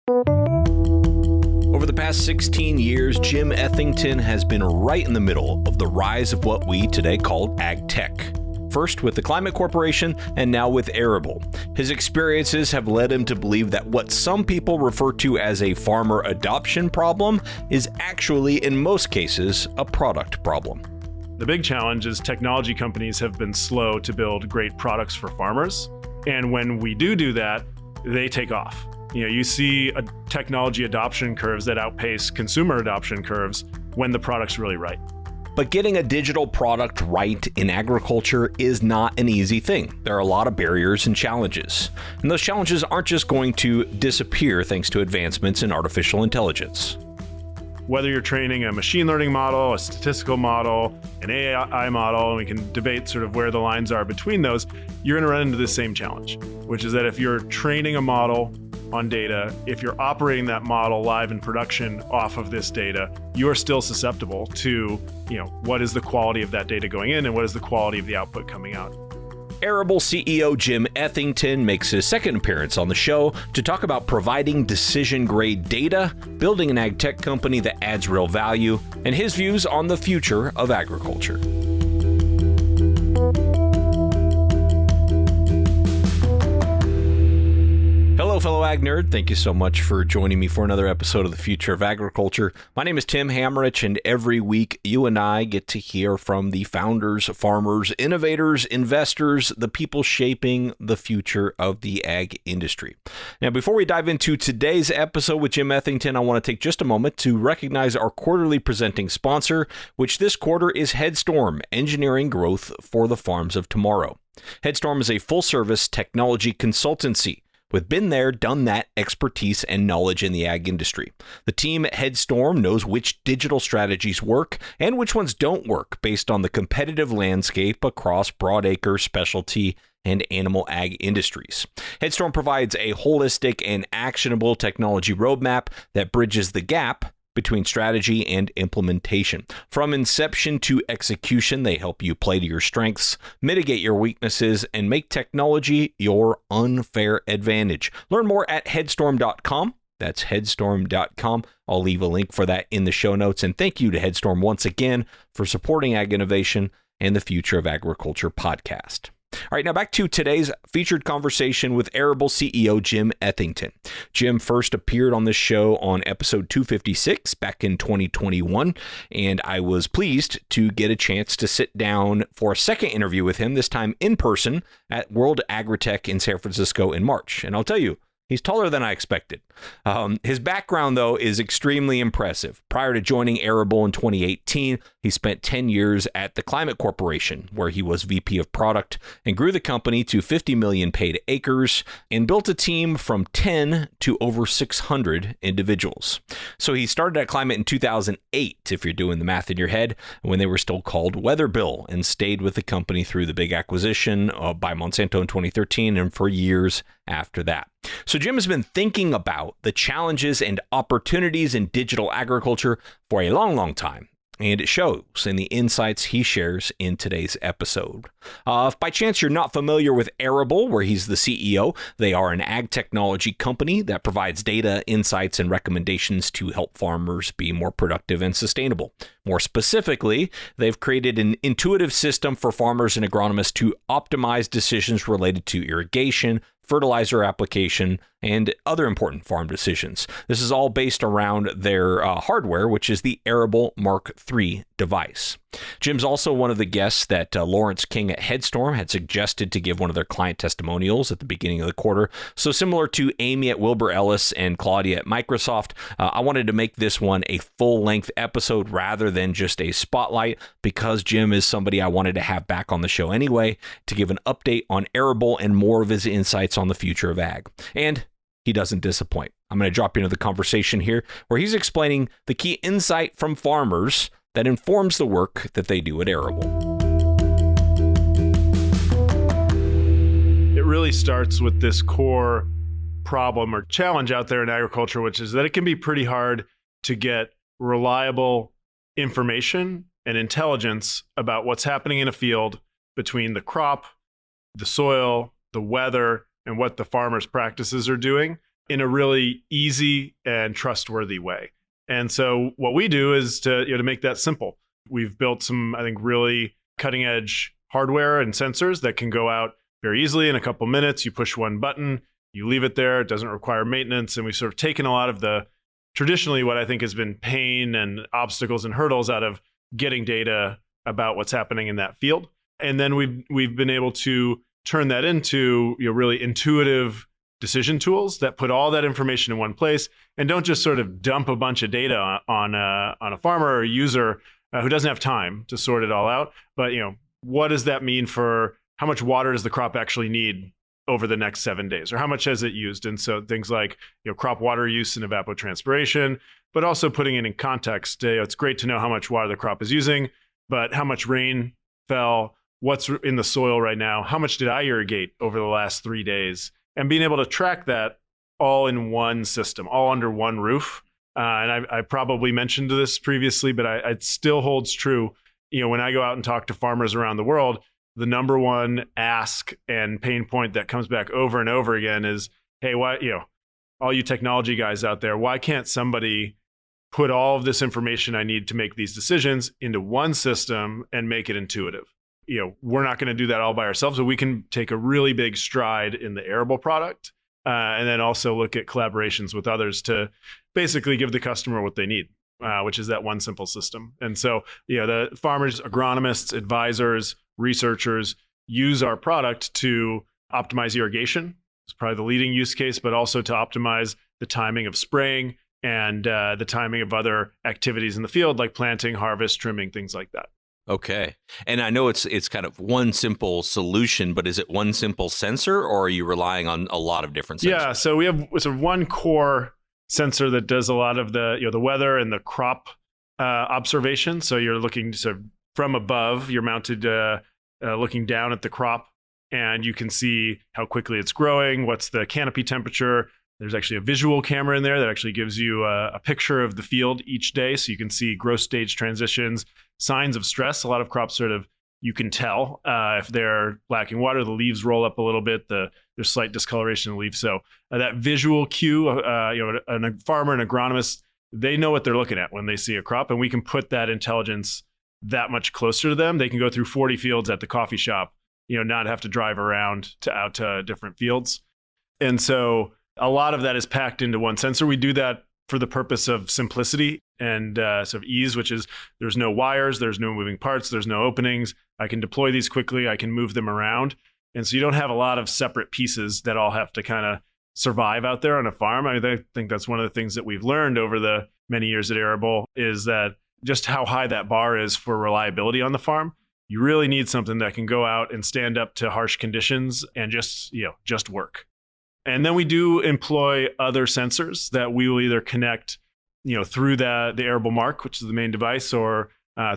Over the past 16 years, Jim Ethington has been right in the middle of the rise of what we today call ag tech. First with the Climate Corporation and now with Arable. His experiences have led him to believe that what some people refer to as a farmer adoption problem is actually, in most cases, a product problem. The big challenge is technology companies have been slow to build great products for farmers. And when we do that, they take off. You see technology adoption curves that outpace consumer adoption curves when the product's really right. But getting a digital product right in agriculture is not an easy thing. There are a lot of barriers and challenges. And those challenges aren't just going to disappear thanks to advancements in artificial intelligence. Whether you're training a machine learning model, a statistical model, an AI model, and we can debate sort of where the lines are between those, you're going to run into the same challenge, which is that if you're training a model on data, if you're operating that model live in production off of this data, you are still susceptible to, what is the quality of that data going in and what is the quality of the output coming out. Arable CEO Jim Ethington makes his second appearance on the show to talk about providing decision-grade data, building an ag tech company that adds real value, and his views on the future of agriculture. Hello, fellow ag nerd. Thank you so much for joining me for another episode of The Future of Agriculture. My name is Tim Hamrich, and every week you and I get to hear from the founders, farmers, innovators, investors, the people shaping the future of the ag industry. Now, before we dive into today's episode with Jim Ethington, I want to take just a moment to recognize our quarterly presenting sponsor, which this quarter is Headstorm, engineering growth for the farms of tomorrow. Headstorm is a full-service technology consultancy with been there, done that expertise and knowledge in the ag industry. The team at Headstorm knows which digital strategies work and which ones don't work based on the competitive landscape across broadacre, specialty, and animal ag industries. Headstorm provides a holistic and actionable technology roadmap that bridges the gap between strategy and implementation. From inception to execution, they help you play to your strengths, mitigate your weaknesses, and make technology your unfair advantage. Learn more at headstorm.com. That's headstorm.com. I'll leave a link for that in the show notes. And thank you to Headstorm once again for supporting ag innovation and the Future of Agriculture podcast. All right, now back to today's featured conversation with Arable CEO Jim Ethington. Jim first appeared on this show on episode 256 back in 2021, and I was pleased to get a chance to sit down for a second interview with him, this time in person at World AgriTech in San Francisco in March. And I'll tell you, he's taller than I expected. His background, though, is extremely impressive. Prior to joining Arable in 2018, he spent 10 years at the Climate Corporation, where he was VP of Product and grew the company to 50 million paid acres and built a team from 10 to over 600 individuals. So he started at Climate in 2008, if you're doing the math in your head, when they were still called Weatherbill, and stayed with the company through the big acquisition by Monsanto in 2013 and for years after that. So Jim has been thinking about the challenges and opportunities in digital agriculture for a long time. And it shows in the insights he shares in today's episode. If by chance you're not familiar with Arable, where he's the CEO, they are an ag technology company that provides data, insights, and recommendations to help farmers be more productive and sustainable. More specifically, they've created an intuitive system for farmers and agronomists to optimize decisions related to irrigation, fertilizer application, and other important farm decisions. This is all based around their hardware, which is the Arable Mark III device. Jim's also one of the guests that Lawrence King at Headstorm had suggested to give one of their client testimonials at the beginning of the quarter. So similar to Amy at Wilbur Ellis and Claudia at Microsoft, I wanted to make this one a full-length episode rather than just a spotlight, because Jim is somebody I wanted to have back on the show anyway to give an update on Arable and more of his insights on the future of ag. And he doesn't disappoint. I'm going to drop you into the conversation here where he's explaining the key insight from farmers that informs the work that they do at Arable. It really starts with this core problem or challenge out there in agriculture, which is that it can be pretty hard to get reliable information and intelligence about what's happening in a field between the crop, the soil, the weather, and what the farmer's practices are doing. in a really easy and trustworthy way. And so what we do is to make that simple. We've built some, I think, really cutting edge hardware and sensors that can go out very easily in a couple minutes. You push one button, you leave it there. It doesn't require maintenance. And we've sort of taken a lot of the traditionally what I think has been pain and obstacles and hurdles out of getting data about what's happening in that field. And then we've been able to turn that into really intuitive decision tools that put all that information in one place and don't just sort of dump a bunch of data on a farmer or a user who doesn't have time to sort it all out. But what does that mean for how much water does the crop actually need over the next 7 days, or how much has it used? And so things like crop water use and evapotranspiration, but also putting it in context. It's great to know how much water the crop is using, but how much rain fell, what's in the soil right now, how much did I irrigate over the last 3 days, and being able to track that all in one system, all under one roof. And I probably mentioned this previously, but it still holds true. When I go out and talk to farmers around the world, the number one ask and pain point that comes back over and over again is, hey, why, all you technology guys out there, why can't somebody put all of this information I need to make these decisions into one system and make it intuitive? We're not going to do that all by ourselves, but we can take a really big stride in the Arable product and then also look at collaborations with others to basically give the customer what they need, which is that one simple system. And so, the farmers, agronomists, advisors, researchers use our product to optimize irrigation. It's probably the leading use case, but also to optimize the timing of spraying and the timing of other activities in the field, like planting, harvest, trimming, things like that. Okay. And I know it's kind of one simple solution, but is it one simple sensor, or are you relying on a lot of different sensors? Yeah, so we have sort of one core sensor that does a lot of the the weather and the crop observation. So you're looking sort of from above, you're mounted looking down at the crop, and you can see how quickly it's growing, what's the canopy temperature. There's actually a visual camera in there that actually gives you a picture of the field each day, so you can see growth stage transitions, signs of stress. A lot of crops you can tell if they're lacking water. The leaves roll up a little bit. There's slight discoloration in the leaf. So that visual cue, a farmer, an agronomist, they know what they're looking at when they see a crop, and we can put that intelligence that much closer to them. They can go through 40 fields at the coffee shop, not have to drive around out to different fields. And so a lot of that is packed into one sensor. We do that for the purpose of simplicity and sort of ease, which is there's no wires, there's no moving parts, there's no openings. I can deploy these quickly, I can move them around. And so you don't have a lot of separate pieces that all have to kind of survive out there on a farm. I think that's one of the things that we've learned over the many years at Arable is that just how high that bar is for reliability on the farm. You really need something that can go out and stand up to harsh conditions and just work. And then we do employ other sensors that we will either connect, through the Arable Mark, which is the main device, or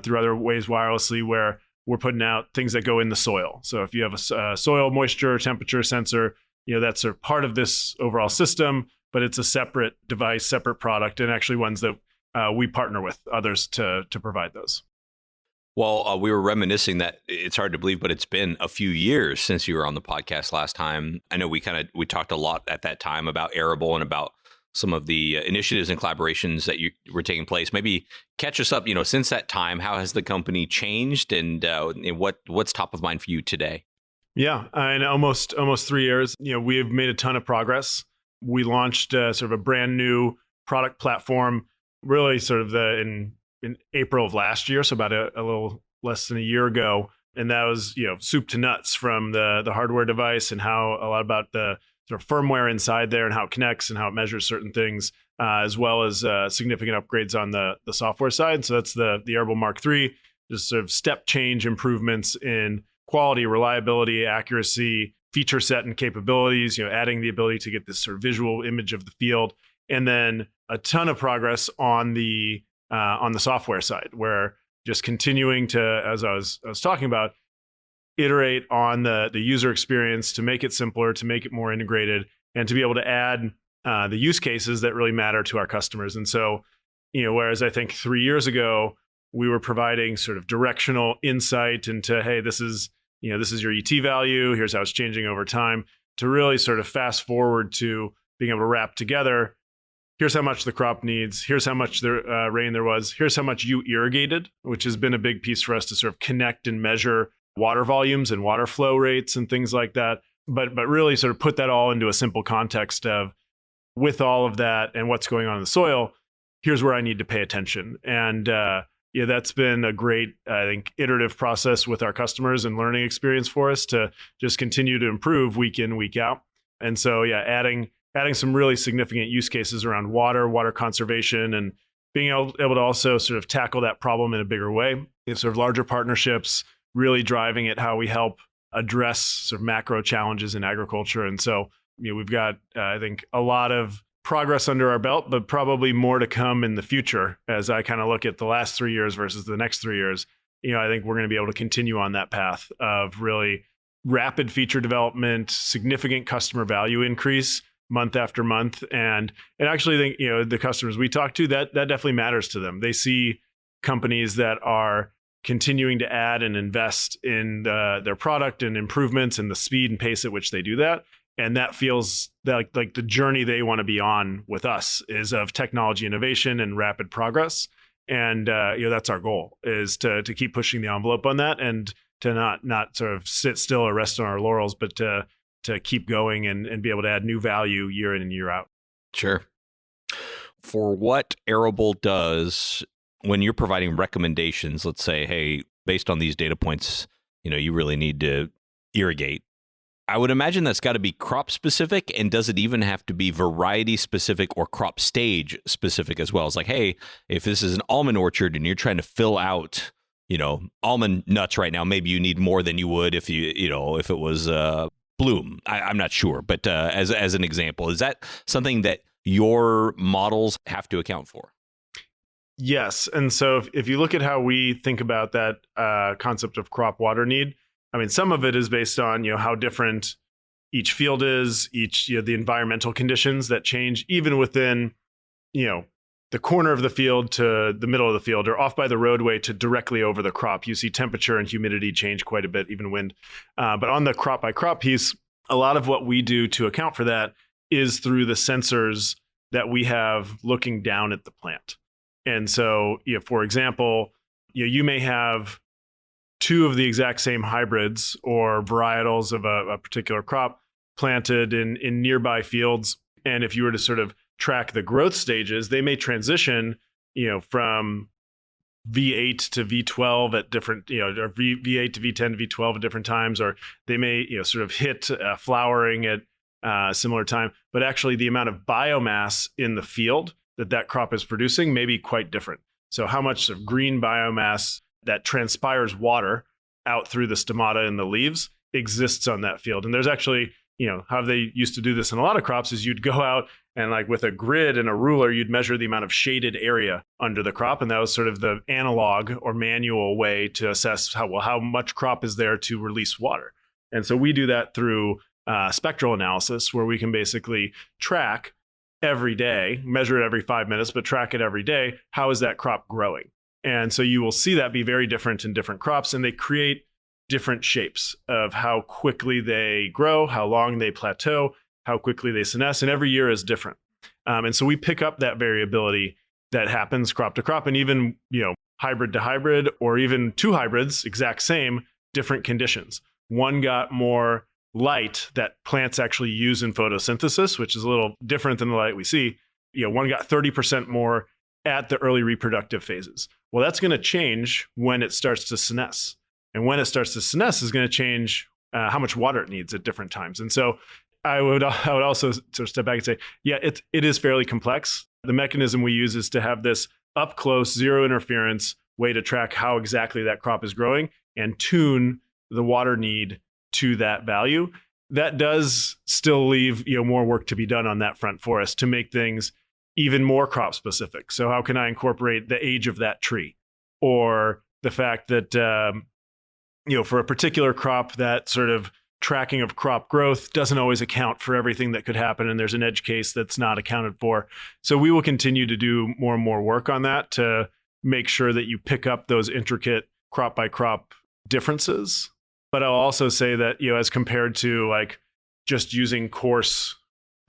through other ways wirelessly, where we're putting out things that go in the soil. So if you have a soil moisture temperature sensor, that's a part of this overall system, but it's a separate device, separate product, and actually ones that we partner with others to provide those. Well, we were reminiscing that it's hard to believe, but it's been a few years since you were on the podcast last time. I know we talked a lot at that time about Arable and about some of the initiatives and collaborations that were taking place. Maybe catch us up, since that time, how has the company changed and what's top of mind for you today? Yeah, in almost 3 years, we have made a ton of progress. We launched sort of a brand new product platform, really sort of in April of last year, so about a little less than a year ago. And that was, soup to nuts, from the hardware device and a lot about the sort of firmware inside there and how it connects and how it measures certain things, as well as significant upgrades on the software side. So that's the Arable Mark 3, just sort of step change improvements in quality, reliability, accuracy, feature set and capabilities, adding the ability to get this sort of visual image of the field. And then a ton of progress on the software side, where just continuing to, as I was talking about, iterate on the user experience to make it simpler, to make it more integrated, and to be able to add the use cases that really matter to our customers. And so, whereas I think 3 years ago, we were providing sort of directional insight into, hey, this is your ET value, here's how it's changing over time, to really sort of fast forward to being able to wrap together, here's how much the crop needs, here's how much rain there was, here's how much you irrigated, which has been a big piece for us to sort of connect and measure water volumes and water flow rates and things like that. But really sort of put that all into a simple context of, with all of that and what's going on in the soil, here's where I need to pay attention. And that's been a great, I think, iterative process with our customers and learning experience for us to just continue to improve week in, week out. And so, adding some really significant use cases around water conservation, and being able to also sort of tackle that problem in a bigger way. Sort of larger partnerships, really driving it how we help address sort of macro challenges in agriculture. And so, we've got, I think, a lot of progress under our belt, but probably more to come in the future. As I kind of look at the last 3 years versus the next 3 years, I think we're going to be able to continue on that path of really rapid feature development, significant customer value increase month after month. And actually think, the customers we talk to, that definitely matters to them. They see companies that are continuing to add and invest in their product and improvements and the speed and pace at which they do that. And that feels like the journey they want to be on with us is of technology innovation and rapid progress. And that's our goal, is to keep pushing the envelope on that, and to not sort of sit still or rest on our laurels, but to keep going and be able to add new value year in and year out. Sure. For what Arable does, when you're providing recommendations, let's say, hey, based on these data points, you really need to irrigate. I would imagine that's got to be crop specific. And does it even have to be variety specific or crop stage specific as well? It's like, hey, if this is an almond orchard and you're trying to fill out, almond nuts right now, maybe you need more than you would if if it was bloom. I'm not sure. But as an example, is that something that your models have to account for? Yes. And so if you look at how we think about that concept of crop water need, I mean, some of it is based on, how different each field is, the environmental conditions that change even within, the corner of the field to the middle of the field, or off by the roadway to directly over the crop. You see temperature and humidity change quite a bit, even wind. But on the crop by crop piece, a lot of what we do to account for that is through the sensors that we have looking down at the plant. And so, for example, you may have two of the exact same hybrids or varietals of a particular crop planted in nearby fields. And if you were to sort of track the growth stages, they may transition, from V8 to V12 at different, or V8 to V10 to V12 at different times, or they may, sort of hit flowering at a similar time. But actually the amount of biomass in the field that crop is producing may be quite different. So how much of green biomass that transpires water out through the stomata and the leaves exists on that field. And there's actually, how they used to do this in a lot of crops is you'd go out and, like, with a grid and a ruler, you'd measure the amount of shaded area under the crop. And that was sort of the analog or manual way to assess how much crop is there to release water. And so we do that through spectral analysis, where we can basically track every day, measure it every 5 minutes, but track it every day. How is that crop growing? And so you will see that be very different in different crops, and they create different shapes of how quickly they grow, how long they plateau, how quickly they senesce, and every year is different. And so we pick up that variability that happens crop to crop, and even, hybrid to hybrid, or even two hybrids, exact same, different conditions. One got more light that plants actually use in photosynthesis, which is a little different than the light we see. One got 30% more at the early reproductive phases. Well, that's going to change when it starts to senesce. And when it starts to senesce is going to change how much water it needs at different times. And so I would also sort of step back and say, it is fairly complex. The mechanism we use is to have this up close, zero interference way to track how exactly that crop is growing and tune the water need to that value. That does still leave more work to be done on that front for us to make things even more crop specific. So how can I incorporate the age of that tree, or the fact that for a particular crop, that sort of tracking of crop growth doesn't always account for everything that could happen, and there's an edge case that's not accounted for. So we will continue to do more and more work on that to make sure that you pick up those intricate crop by crop differences. But I'll also say that, as compared to like just using coarse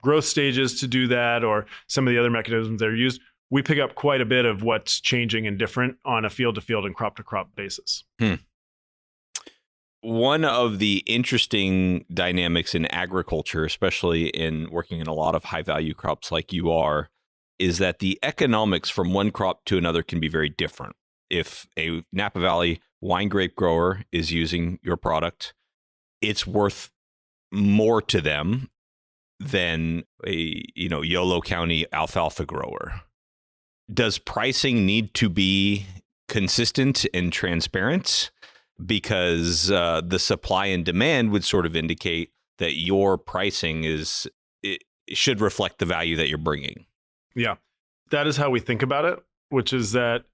growth stages to do that, or some of the other mechanisms that are used, we pick up quite a bit of what's changing and different on a field to field and crop to crop basis. One of the interesting dynamics in agriculture, especially in working in a lot of high value crops like you are, is that the economics from one crop to another can be very different. If a Napa Valley wine grape grower is using your product, it's worth more to them than a Yolo County alfalfa grower. Does pricing need to be consistent and transparent? Because the supply and demand would sort of indicate that your pricing it should reflect the value that you're bringing. Yeah, that is how we think about it, which is that,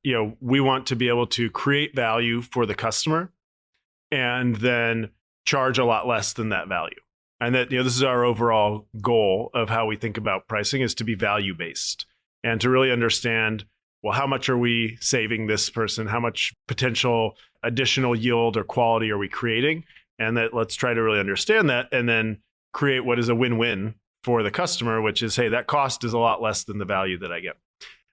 we want to be able to create value for the customer and then charge a lot less than that value. And that, this is our overall goal of how we think about pricing, is to be value based and to really understand, well, how much are we saving this person? How much potential additional yield or quality are we creating? And that let's try to really understand that and then create what is a win-win for the customer, which is, hey, that cost is a lot less than the value that I get.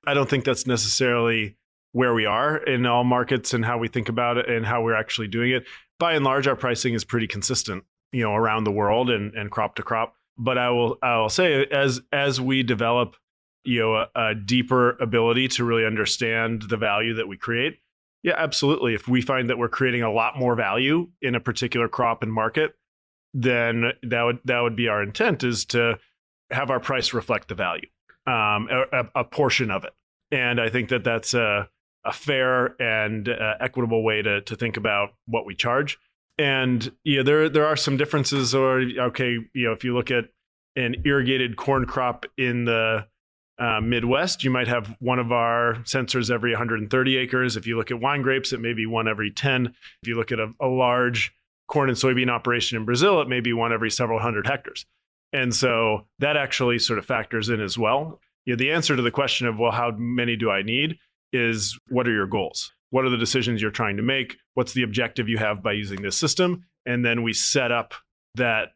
I don't think that's necessarily where we are in all markets and how we think about it and how we're actually doing it. By and large, our pricing is pretty consistent, around the world and crop to crop. But I will say, as we develop, a deeper ability to really understand the value that we create, yeah, absolutely. If we find that we're creating a lot more value in a particular crop and market, then that would be our intent, is to have our price reflect the value, a portion of it. And I think that that's a fair and equitable way to think about what we charge. And there are some differences. Or if you look at an irrigated corn crop in the Midwest, you might have one of our sensors every 130 acres. If you look at wine grapes, it may be one every 10. If you look at a large corn and soybean operation in Brazil, it may be one every several hundred hectares. And so that actually sort of factors in as well. The answer to the question of, well, how many do I need, is what are your goals? What are the decisions you're trying to make? What's the objective you have by using this system? And then we set up that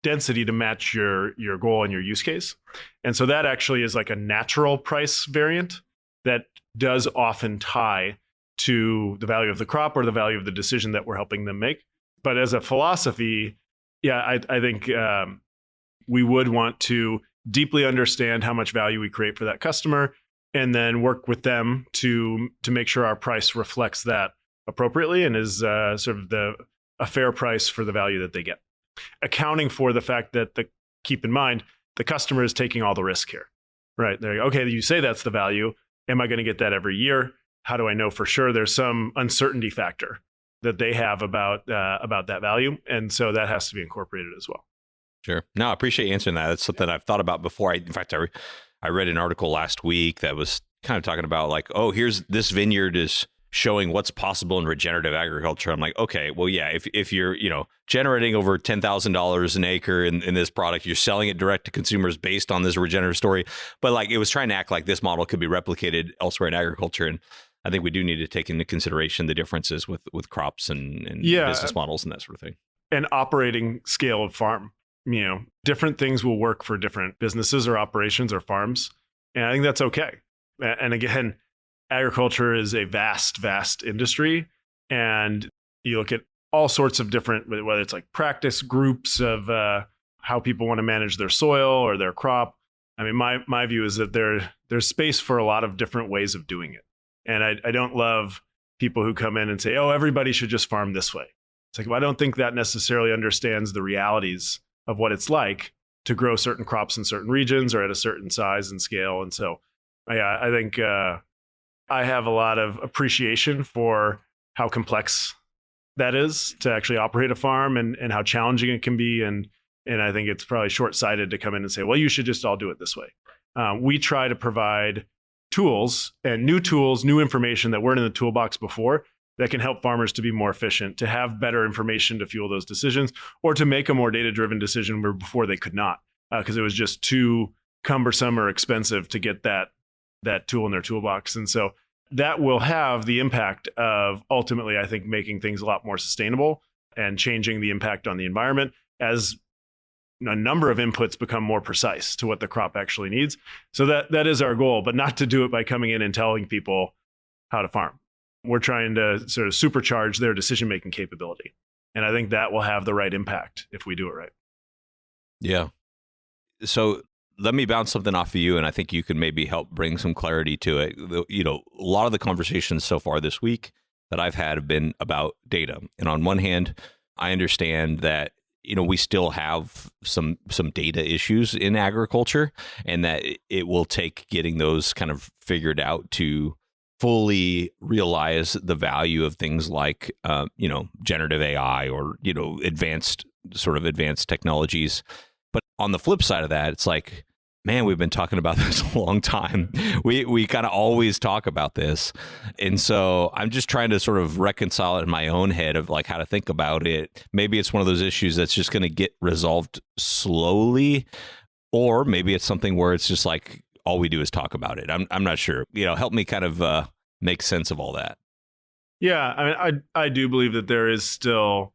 density to match your goal and your use case. And so that actually is like a natural price variant that does often tie to the value of the crop or the value of the decision that we're helping them make. But as a philosophy, I think we would want to deeply understand how much value we create for that customer, and then work with them to make sure our price reflects that appropriately and is sort of a fair price for the value that they get. Accounting for the fact that keep in mind, the customer is taking all the risk here, right? They're like, okay, you say that's the value. Am I going to get that every year? How do I know for sure? There's some uncertainty factor that they have about that value. And so that has to be incorporated as well. Sure. No, I appreciate you answering that. That's something I've thought about before. In fact, I read an article last week that was kind of talking about like, oh, here's this vineyard is showing what's possible in regenerative agriculture. I'm like, okay, well, yeah, if you're, generating over $10,000 an acre in this product, you're selling it direct to consumers based on this regenerative story. But like, it was trying to act like this model could be replicated elsewhere in agriculture. And I think we do need to take into consideration the differences with crops and business models and that sort of thing. And operating scale of farm. Different things will work for different businesses or operations or farms. And I think that's okay. And again, agriculture is a vast, vast industry. And you look at all sorts of different, whether it's like practice groups of how people want to manage their soil or their crop. I mean, my view is that there's space for a lot of different ways of doing it. And I don't love people who come in and say, oh, everybody should just farm this way. It's like, well, I don't think that necessarily understands the realities of what it's like to grow certain crops in certain regions or at a certain size and scale. And so I think I have a lot of appreciation for how complex that is to actually operate a farm and how challenging it can be. And I think it's probably short-sighted to come in and say, well, you should just all do it this way. We try to provide tools, new information that weren't in the toolbox before, that can help farmers to be more efficient, to have better information to fuel those decisions, or to make a more data-driven decision where before they could not, because it was just too cumbersome or expensive to get that tool in their toolbox. And so that will have the impact of ultimately, I think, making things a lot more sustainable and changing the impact on the environment, as a number of inputs become more precise to what the crop actually needs. So that is our goal, but not to do it by coming in and telling people how to farm. We're trying to sort of supercharge their decision-making capability. And I think that will have the right impact if we do it right. Yeah. So let me bounce something off of you, and I think you can maybe help bring some clarity to it. A lot of the conversations so far this week that I've had have been about data. And on one hand, I understand that we still have some data issues in agriculture, and that it will take getting those kind of figured out to fully realize the value of things like generative AI or advanced technologies. But on the flip side of that, it's like, man, we've been talking about this a long time. We kind of always talk about this. And so I'm just trying to sort of reconcile it in my own head of like how to think about it. Maybe it's one of those issues that's just going to get resolved slowly, or maybe it's something where it's just like all we do is talk about it. I'm not sure. Help me kind of make sense of all that. Yeah, I mean, I do believe that there is still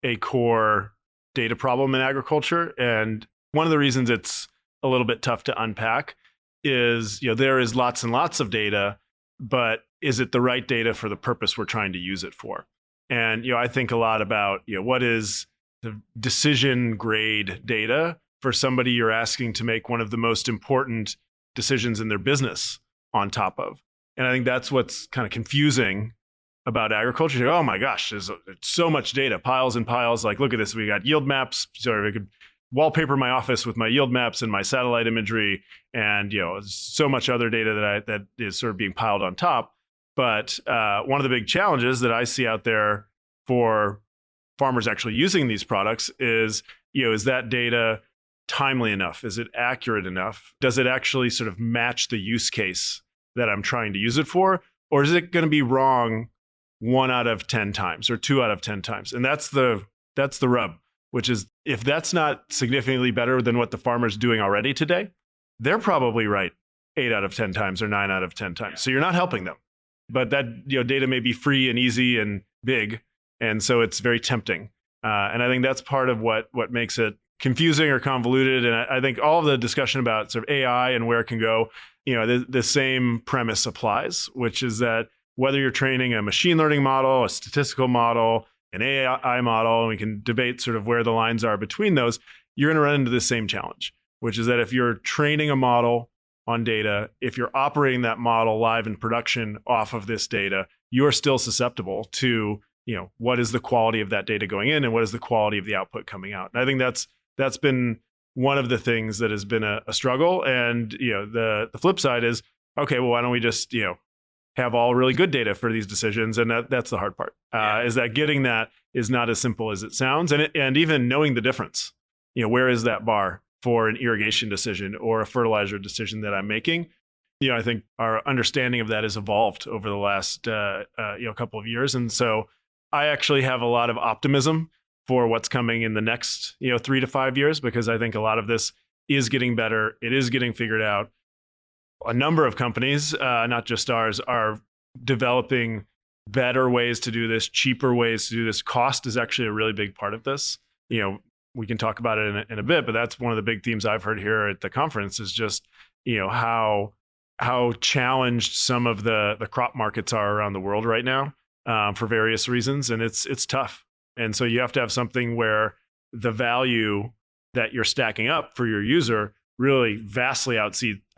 a core data problem in agriculture. And one of the reasons it's a little bit tough to unpack is, there is lots and lots of data, but is it the right data for the purpose we're trying to use it for? And, I think a lot about, what is the decision grade data for somebody you're asking to make one of the most important decisions in their business on top of. And I think that's what's kind of confusing about agriculture. Oh my gosh, there's so much data, piles and piles. Like, look at this. We got yield maps. Sorry, I could wallpaper my office with my yield maps and my satellite imagery, and so much other data that is sort of being piled on top. But one of the big challenges that I see out there for farmers actually using these products is that data timely enough? Is it accurate enough? Does it actually sort of match the use case that I'm trying to use it for? Or is it going to be wrong 1 out of 10 times or 2 out of 10 times? And that's the rub, which is if that's not significantly better than what the farmer's doing already today, they're probably right 8 out of 10 times or 9 out of 10 times. So you're not helping them. But that data may be free and easy and big. And so it's very tempting. And I think that's part of what makes it confusing or convoluted. And I think all of the discussion about sort of AI and where it can go, the same premise applies, which is that whether you're training a machine learning model, a statistical model, an AI model, and we can debate sort of where the lines are between those, you're going to run into the same challenge, which is that if you're training a model on data, if you're operating that model live in production off of this data, you're still susceptible to, what is the quality of that data going in and what is the quality of the output coming out. And I think that's been one of the things that has been a struggle. And, the flip side is, okay, well, why don't we just, have all really good data for these decisions? And that's the hard part, is that getting that is not as simple as it sounds. And even knowing the difference, where is that bar for an irrigation decision or a fertilizer decision that I'm making? I think our understanding of that has evolved over the last, couple of years. And so I actually have a lot of optimism for what's coming in the next, 3 to 5 years, because I think a lot of this is getting better. It is getting figured out. A number of companies, not just ours, are developing better ways to do this, cheaper ways to do this. Cost is actually a really big part of this. We can talk about it in a bit, but that's one of the big themes I've heard here at the conference is just, how challenged some of the crop markets are around the world right now for various reasons. And it's tough. And so you have to have something where the value that you're stacking up for your user really vastly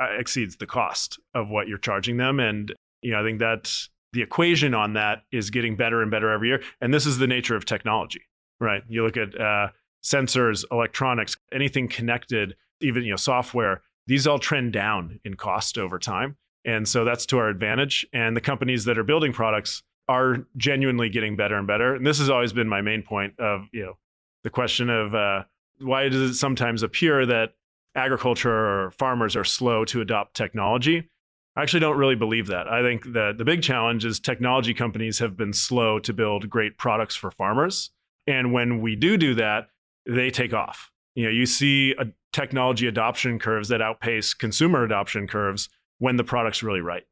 exceeds the cost of what you're charging them. And, I think that the equation on that is getting better and better every year. And this is the nature of technology, right? You look at sensors, electronics, anything connected, even, software, these all trend down in cost over time. And so that's to our advantage. And the companies that are building products are genuinely getting better and better. And this has always been my main point of, the question of why does it sometimes appear that agriculture or farmers are slow to adopt technology? I actually don't really believe that. I think that the big challenge is technology companies have been slow to build great products for farmers. And when we do that, they take off. You see technology adoption curves that outpace consumer adoption curves when the product's really right.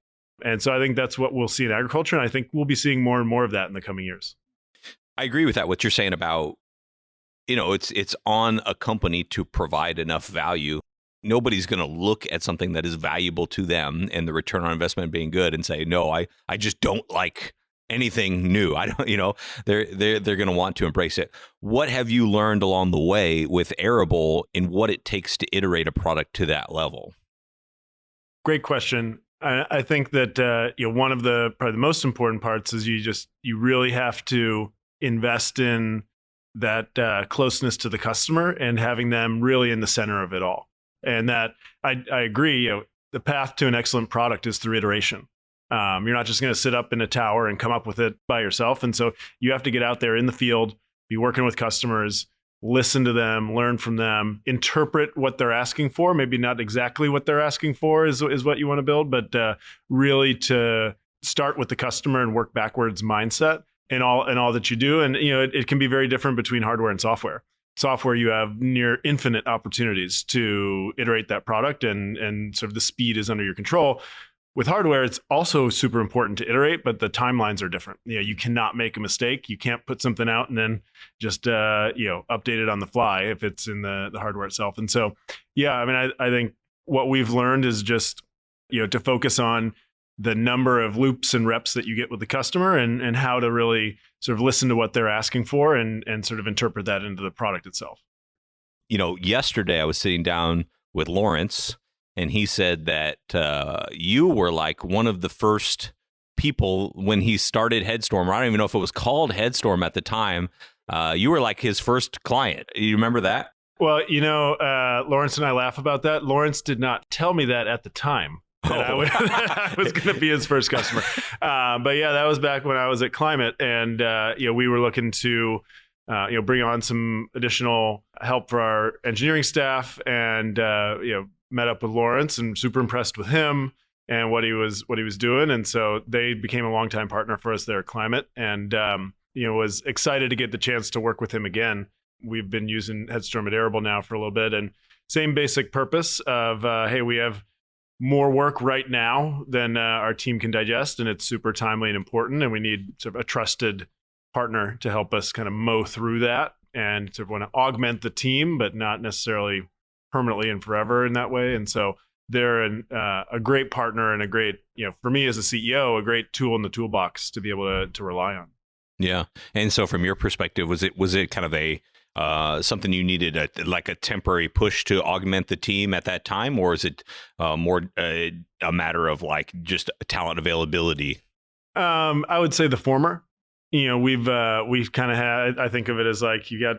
And so I think that's what we'll see in agriculture. And I think we'll be seeing more and more of that in the coming years. I agree with that, what you're saying about it's on a company to provide enough value. Nobody's going to look at something that is valuable to them and the return on investment being good and say, no, I just don't like anything new. I don't, they're going to want to embrace it. What have you learned along the way with Arable in what it takes to iterate a product to that level? Great question. I think that one of the probably the most important parts is you really have to invest in that closeness to the customer and having them really in the center of it all. And that I agree. The path to an excellent product is through iteration. You're not just going to sit up in a tower and come up with it by yourself. And so you have to get out there in the field, be working with customers, listen to them, learn from them, interpret what they're asking for. Maybe not exactly what they're asking for is what you want to build, but really to start with the customer and work backwards mindset in all that you do. And it can be very different between hardware and software. Software, you have near infinite opportunities to iterate that product, and sort of the speed is under your control. With hardware, it's also super important to iterate, but the timelines are different. You cannot make a mistake. You can't put something out and then just update it on the fly if it's in the hardware itself. And so, I think what we've learned is just to focus on the number of loops and reps that you get with the customer, and how to really sort of listen to what they're asking for and sort of interpret that into the product itself. Yesterday I was sitting down with Lawrence, and he said that you were like one of the first people when he started Headstorm. I don't even know if it was called Headstorm at the time. You were like his first client. You remember that? Well, Lawrence and I laugh about that. Lawrence did not tell me that at the time. That I was going to be his first customer. But yeah, that was back when I was at Climate, and we were looking to bring on some additional help for our engineering staff, and met up with Lawrence and super impressed with him and what he was doing. And so they became a longtime partner for us there at Climate, and was excited to get the chance to work with him again. We've been using Headstorm at Arable now for a little bit, and same basic purpose of hey, we have more work right now than our team can digest, and it's super timely and important, and we need sort of a trusted partner to help us kind of mow through that, and sort of want to augment the team, but not necessarily permanently and forever in that way. And so they're a great partner, and a great, for me as a CEO, a great tool in the toolbox to be able to rely on. Yeah. And so from your perspective, was it kind of a something you needed like a temporary push to augment the team at that time, or is it more a matter of like just talent availability? I would say the former. We've kind of had, I think of it as like you got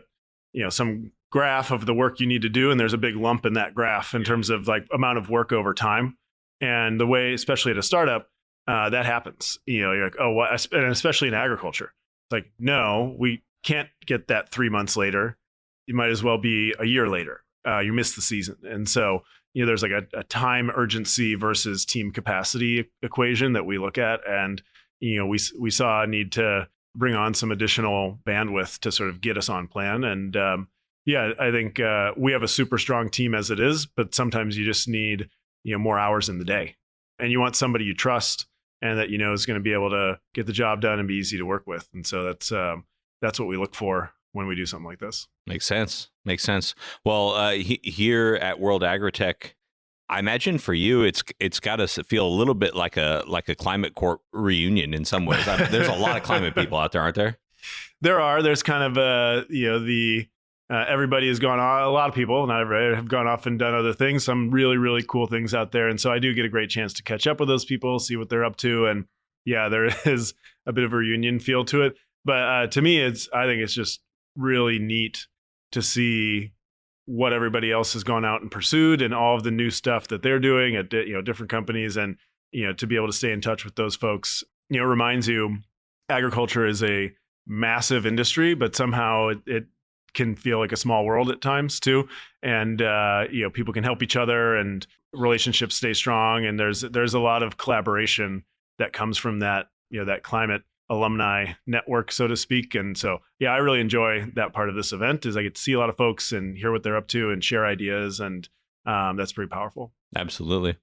some graph of the work you need to do, and there's a big lump in that graph in terms of like amount of work over time. And the way, especially at a startup, that happens. You're like, oh, what? And especially in agriculture, it's like, no, we can't get that 3 months later. It might as well be a year later. You missed the season. And so, there's like a time urgency versus team capacity equation that we look at. And, we saw a need to bring on some additional bandwidth to sort of get us on plan. And I think we have a super strong team as it is, but sometimes you just need, more hours in the day. And you want somebody you trust and that is going to be able to get the job done and be easy to work with. And so that's what we look for when we do something like this. Makes sense. Well, here at World AgriTech, I imagine for you, it's got to feel a little bit like a Climate Corp reunion in some ways. There's a lot of climate people out there, aren't there? There's kind of everybody has gone on. A lot of people, not everybody, have gone off and done other things. Some really, really cool things out there, and so I do get a great chance to catch up with those people, see what they're up to, and yeah, there is a bit of a reunion feel to it. But to me, I think it's just really neat to see what everybody else has gone out and pursued, and all of the new stuff that they're doing at different companies, and to be able to stay in touch with those folks, reminds you agriculture is a massive industry, but somehow it can feel like a small world at times too. And people can help each other, and relationships stay strong, and there's a lot of collaboration that comes from that that climate alumni network, so to speak. And so, I really enjoy that part of this event, is I get to see a lot of folks and hear what they're up to and share ideas. And that's pretty powerful. Absolutely.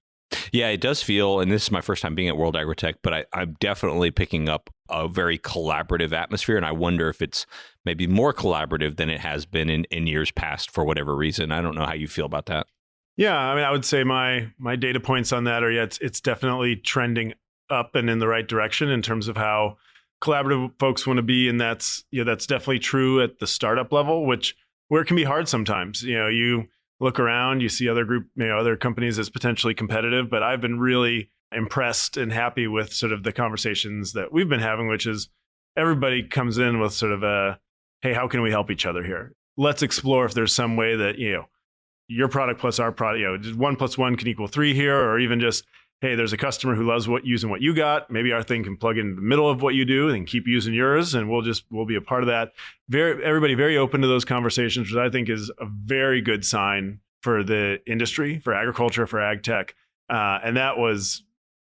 Yeah, it does feel, and this is my first time being at World AgriTech, but I'm definitely picking up a very collaborative atmosphere. And I wonder if it's maybe more collaborative than it has been in years past for whatever reason. I don't know how you feel about that. Yeah, I mean, I would say my data points on that are, yeah, it's definitely trending up and in the right direction in terms of how collaborative folks want to be, and that's definitely true at the startup level, where it can be hard sometimes. You look around, you see other companies as potentially competitive, but I've been really impressed and happy with sort of the conversations that we've been having, which is everybody comes in with sort of hey, how can we help each other here? Let's explore if there's some way that your product plus our product, 1 + 1 can equal 3 here, or even just, hey, there's a customer who loves using what you got. Maybe our thing can plug in the middle of what you do and keep using yours, and we'll be a part of that. Everybody very open to those conversations, which I think is a very good sign for the industry, for agriculture, for ag tech. And that was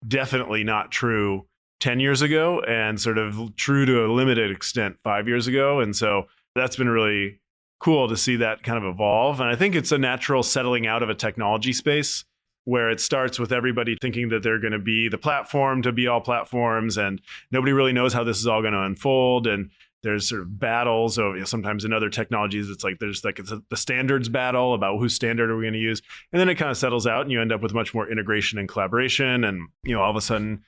definitely not true 10 years ago, and sort of true to a limited extent 5 years ago. And so that's been really cool to see that kind of evolve. And I think it's a natural settling out of a technology space where it starts with everybody thinking that they're going to be the platform to be all platforms, and nobody really knows how this is all going to unfold. And there's sort of battles over, sometimes in other technologies, it's the standards battle about whose standard are we going to use. And then it kind of settles out and you end up with much more integration and collaboration. And, all of a sudden,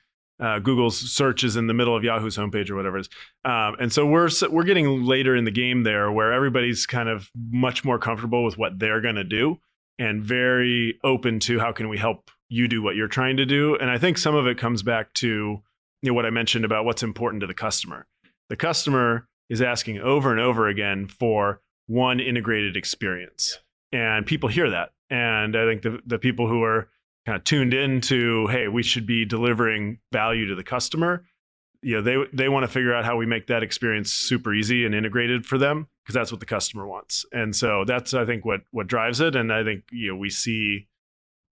Google's search is in the middle of Yahoo's homepage or whatever it is. And so we're getting later in the game there, where everybody's kind of much more comfortable with what they're going to do and very open to how can we help you do what you're trying to do. And I think some of it comes back to what I mentioned about what's important to the customer. The customer is asking over and over again for one integrated experience. And people hear that. And I think the people who are kind of tuned into, hey, we should be delivering value to the customer, they want to figure out how we make that experience super easy and integrated for them, because that's what the customer wants. And so that's, I think, what drives it. And I think we see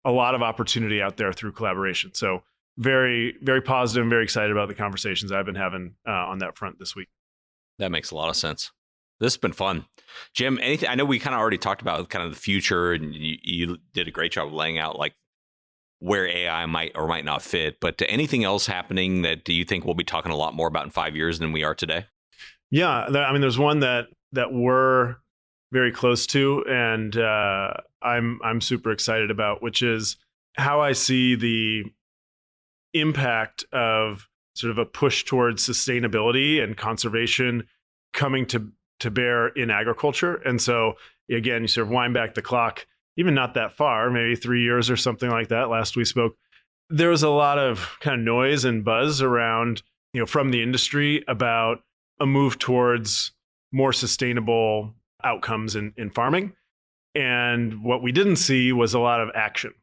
a lot of opportunity out there through collaboration. So very, very positive and very excited about the conversations I've been having on that front this week. That makes a lot of sense. This has been fun. Jim, anything? I know we kind of already talked about kind of the future, and you did a great job of laying out like where AI might or might not fit, but anything else happening that do you think we'll be talking a lot more about in 5 years than we are today? Yeah, I mean, there's one that we're very close to, and I'm super excited about, which is how I see the impact of sort of a push towards sustainability and conservation coming to bear in agriculture. And so again, you sort of wind back the clock, even not that far, maybe 3 years or something like that. Last we spoke, there was a lot of kind of noise and buzz around, from the industry about a move towards more sustainable outcomes in farming. And what we didn't see was a lot of action.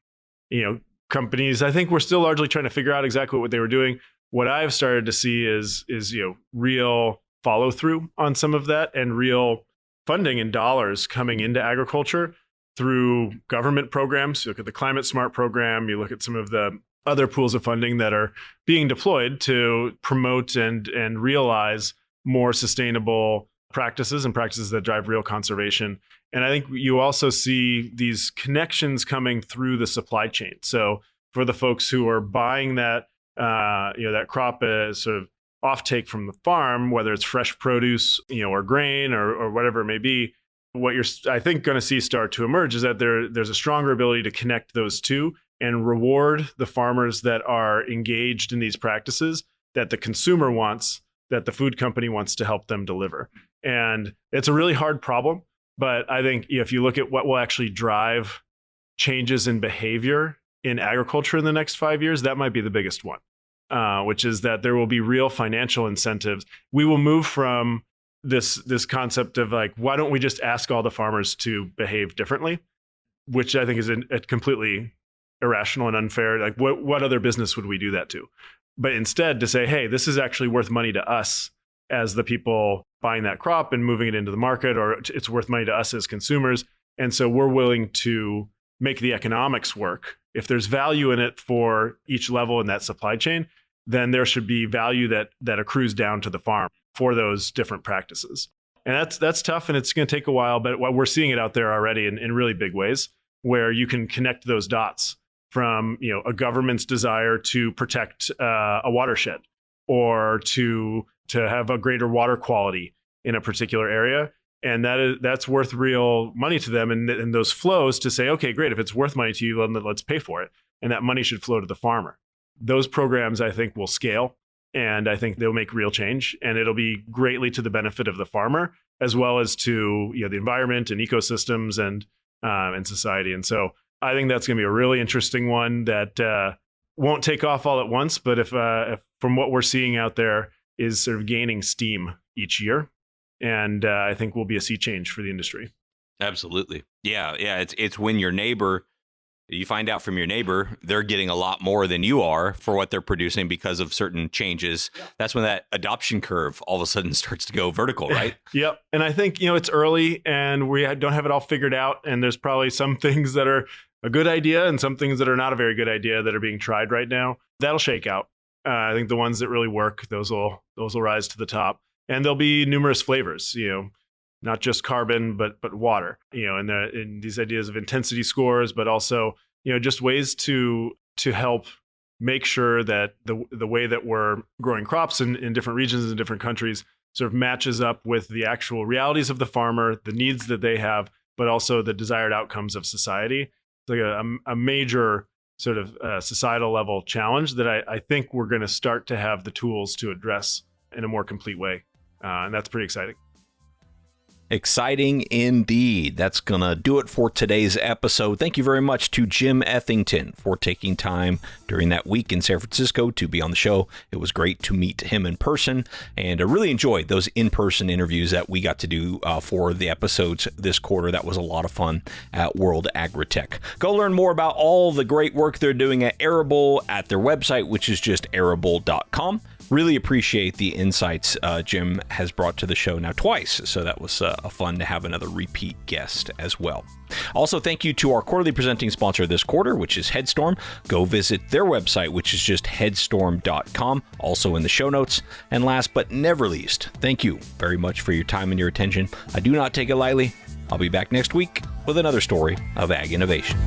Companies, I think, were still largely trying to figure out exactly what they were doing. What I've started to see is real follow through on some of that, and real funding and dollars coming into agriculture through government programs. You look at the Climate Smart program, you look at some of the other pools of funding that are being deployed to promote and realize more sustainable practices and practices that drive real conservation. And I think you also see these connections coming through the supply chain. So for the folks who are buying that, that crop as sort of offtake from the farm, whether it's fresh produce, or grain or whatever it may be, what you're, I think, going to see start to emerge is that there's a stronger ability to connect those two and reward the farmers that are engaged in these practices that the consumer wants, that the food company wants to help them deliver. And it's a really hard problem, but I think if you look at what will actually drive changes in behavior in agriculture in the next 5 years, that might be the biggest one, which is that there will be real financial incentives. We will move from this concept of like, why don't we just ask all the farmers to behave differently, which I think is a completely irrational and unfair. Like, what other business would we do that to? But instead to say, hey, this is actually worth money to us as the people buying that crop and moving it into the market, or it's worth money to us as consumers. And so we're willing to make the economics work. If there's value in it for each level in that supply chain, then there should be value that accrues down to the farm for those different practices. And that's tough, and it's going to take a while, but we're seeing it out there already in really big ways, where you can connect those dots from a government's desire to protect a watershed or to have a greater water quality in a particular area. And that's worth real money to them. And those flows to say, okay, great, if it's worth money to you, then let's pay for it. And that money should flow to the farmer. Those programs, I think, will scale. And I think they'll make real change. And it'll be greatly to the benefit of the farmer, as well as to the environment and ecosystems and society. And so I think that's going to be a really interesting one that won't take off all at once. But if from what we're seeing out there is sort of gaining steam each year. And I think will be a sea change for the industry. Absolutely. Yeah. It's when you find out from your neighbor, they're getting a lot more than you are for what they're producing because of certain changes. Yeah. That's when that adoption curve all of a sudden starts to go vertical, right? Yep. And I think, it's early and we don't have it all figured out. And there's probably some things that are a good idea and some things that are not a very good idea that are being tried right now. That'll shake out. I think the ones that really work, those will rise to the top. And there'll be numerous flavors, not just carbon, but water, and these ideas of intensity scores, but also, just ways to help make sure that the way that we're growing crops in different regions and different countries sort of matches up with the actual realities of the farmer, the needs that they have, but also the desired outcomes of society. It's like a major sort of societal level challenge that I think we're going to start to have the tools to address in a more complete way. And that's pretty exciting. Exciting indeed. That's going to do it for today's episode. Thank you very much to Jim Ethington for taking time during that week in San Francisco to be on the show. It was great to meet him in person, and I really enjoyed those in-person interviews that we got to do for the episodes this quarter. That was a lot of fun at World AgriTech. Go learn more about all the great work they're doing at Arable at their website, which is just arable.com. Really appreciate the insights Jim has brought to the show now twice, so that was fun to have another repeat guest as well. Also, thank you to our quarterly presenting sponsor this quarter, which is Headstorm. Go visit their website, which is just headstorm.com, also in the show notes. And last but never least, thank you very much for your time and your attention. I do not take it lightly. I'll be back next week with another story of ag innovation.